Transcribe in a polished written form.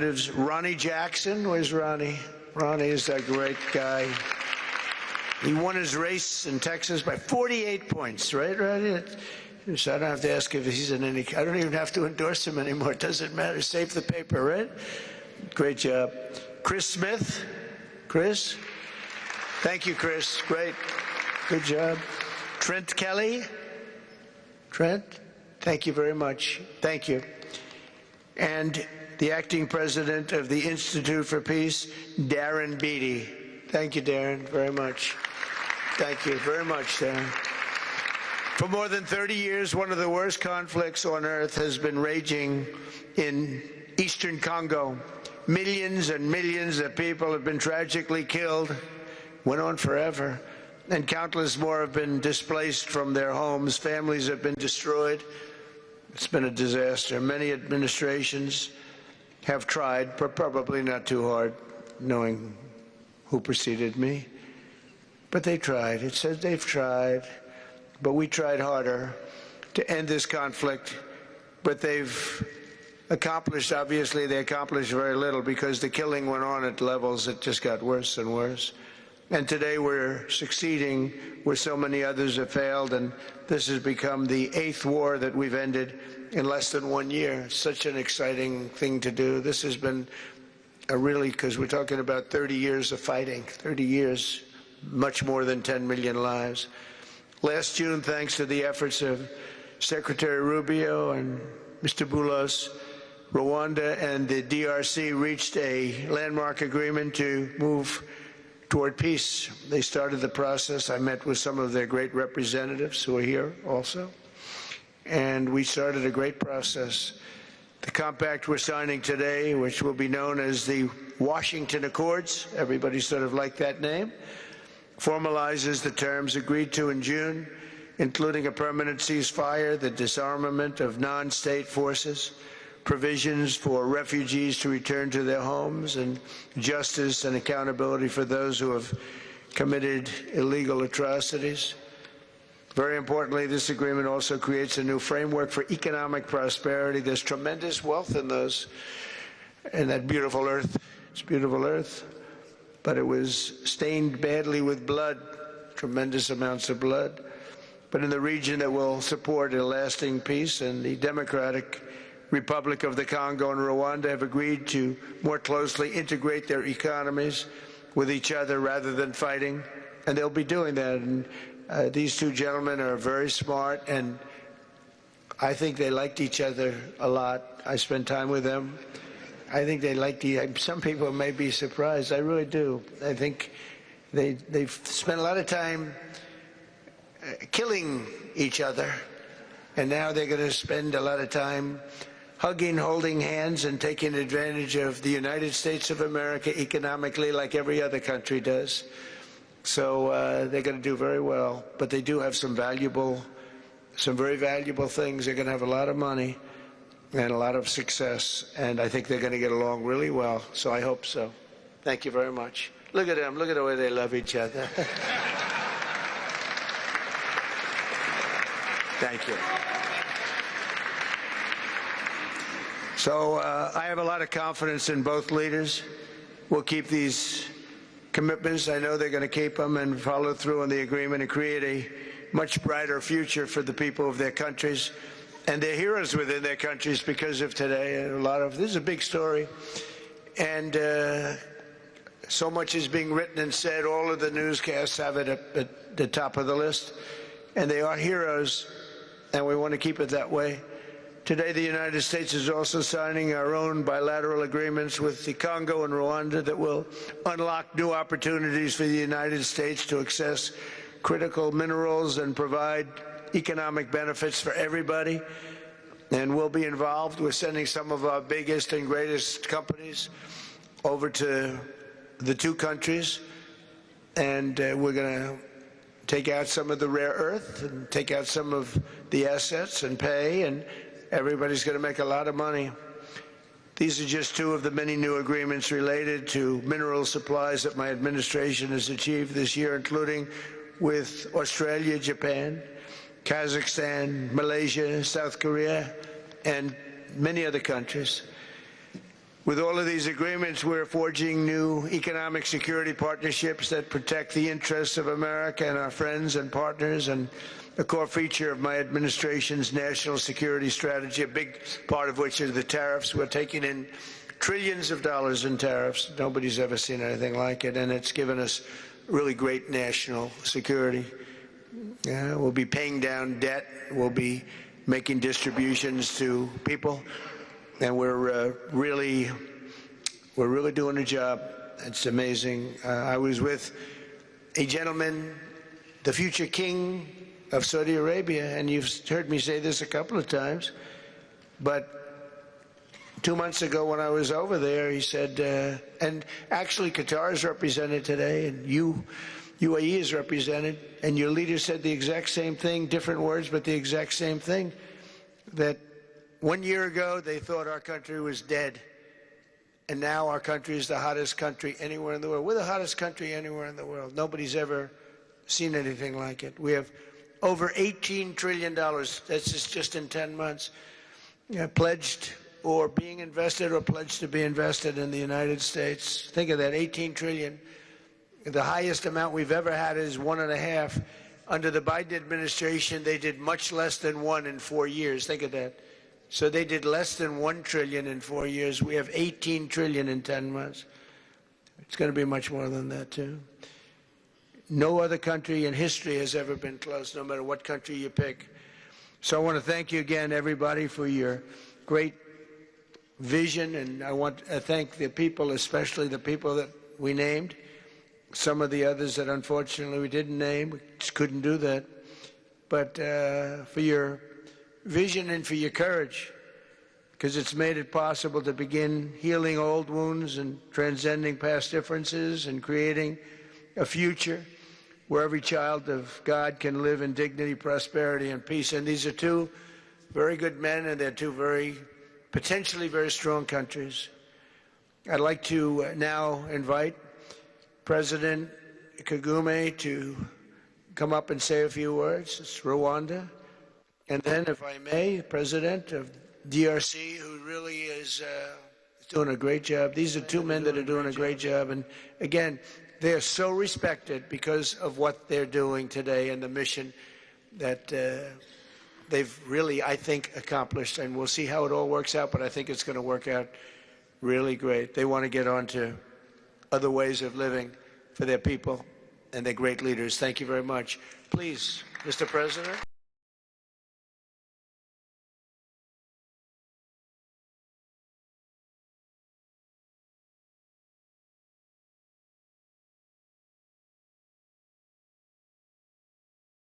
Representatives Ronnie Jackson. Where's Ronnie? Ronnie is that great guy. He won his race in Texas by 48 points, right, Ronnie? So I don't have to ask if he's in any, I don't even have to endorse him anymore. It doesn't matter. Save the paper, right? Great job. Chris Smith. Chris? Thank you, Chris. Great. Good job. Trent Kelly. Trent? Thank you very much. Thank you. And the acting president of the Institute for Peace, Darren Beatty. Thank you, Darren, very much. Thank you very much, Darren. For more than 30 years, one of the worst conflicts on earth has been raging in eastern Congo. Millions and millions of people have been tragically killed, went on forever, and countless more have been displaced from their homes. Families have been destroyed. It's been a disaster. Many administrations have tried, but probably not too hard, knowing who preceded me. But they tried. It says they've tried. But we tried harder to end this conflict. But they've accomplished, obviously, they accomplished very little because the killing went on at levels that just got worse and worse. And today we're succeeding where so many others have failed, and this has become the 8th war that we've ended in less than 1 year. Such an exciting thing to do. This has been a really, because we're talking about 30 years of fighting, 30 years, much more than 10 million lives. Last June, thanks to the efforts of Secretary Rubio and Mr. Boulos, Rwanda and the DRC reached a landmark agreement to move toward peace. They started the process. I met with some of their great representatives who are here also, and we started a great process. The compact we're signing today, which will be known as the Washington Accords, everybody sort of liked that name, formalizes the terms agreed to in June, including a permanent ceasefire, the disarmament of non-state forces, provisions for refugees to return to their homes, and justice and accountability for those who have committed illegal atrocities. Very importantly, this agreement also creates a new framework for economic prosperity. There's tremendous wealth in that beautiful earth. It's beautiful earth, but it was stained badly with blood, tremendous amounts of blood. But in the region that will support a lasting peace, and the Democratic Republic of the Congo and Rwanda have agreed to more closely integrate their economies with each other rather than fighting, and they'll be doing that. And these two gentlemen are very smart, and I think they liked each other a lot. I spent time with them. I think they liked some people may be surprised. I really do. I think they've spent a lot of time killing each other, and now they're going to spend a lot of time hugging, holding hands, and taking advantage of the United States of America economically like every other country does. So they're going to do very well. But they do have some very valuable things. They're going to have a lot of money and a lot of success. And I think they're going to get along really well. So I hope so. Thank you very much. Look at them. Look at the way they love each other. Thank you. So I have a lot of confidence in both leaders. We'll keep these commitments. I know they're going to keep them and follow through on the agreement and create a much brighter future for the people of their countries. And they're heroes within their countries because of today. And this is a big story. And so much is being written and said. All of the newscasts have it at the top of the list. And they are heroes, and we want to keep it that way. Today, the United States is also signing our own bilateral agreements with the Congo and Rwanda that will unlock new opportunities for the United States to access critical minerals and provide economic benefits for everybody. And we'll be involved. We're sending some of our biggest and greatest companies over to the two countries, and we're going to take out some of the rare earth and take out some of the assets and pay, and everybody's going to make a lot of money. These are just two of the many new agreements related to mineral supplies that my administration has achieved this year, including with Australia, Japan, Kazakhstan, Malaysia, South Korea, and many other countries. With all of these agreements, we're forging new economic security partnerships that protect the interests of America and our friends and partners, and a core feature of my administration's national security strategy, a big part of which is the tariffs. We're taking in trillions of dollars in tariffs. Nobody's ever seen anything like it, and it's given us really great national security. We'll be paying down debt. We'll be making distributions to people. And we're really doing a job. It's amazing. I was with a gentleman, the future king of Saudi Arabia, and you've heard me say this a couple of times, but 2 months ago when I was over there, he said, and actually Qatar is represented today, and UAE is represented, and your leader said the exact same thing, different words, but the exact same thing, that 1 year ago, they thought our country was dead, and now our country is the hottest country anywhere in the world. We're the hottest country anywhere in the world. Nobody's ever seen anything like it. We have over $18 trillion, that's just in 10 months, pledged or being invested or pledged to be invested in the United States. Think of that, 18 trillion. The highest amount we've ever had is 1.5. Under the Biden administration, they did much less than 1 in 4 years. Think of that. So they did less than 1 trillion in 4 years. We have 18 trillion in 10 months. It's going to be much more than that, too. No other country in history has ever been close, no matter what country you pick. So I want to thank you again, everybody, for your great vision. And I want to thank the people, especially the people that we named. Some of the others that unfortunately we didn't name, we just couldn't do that. But for your vision and for your courage, because it's made it possible to begin healing old wounds and transcending past differences and creating a future where every child of God can live in dignity, prosperity, and peace. And these are two very good men, and they're two potentially very strong countries. I'd like to now invite President Kagame to come up and say a few words. It's Rwanda. And then, if I may, President of DRC, who really is doing a great job. These are two men that are doing a great job. And again, they are so respected because of what they're doing today and the mission that they've really, I think, accomplished. And we'll see how it all works out, but I think it's going to work out really great. They want to get on to other ways of living for their people, and they're great leaders. Thank you very much. Please, Mr. President.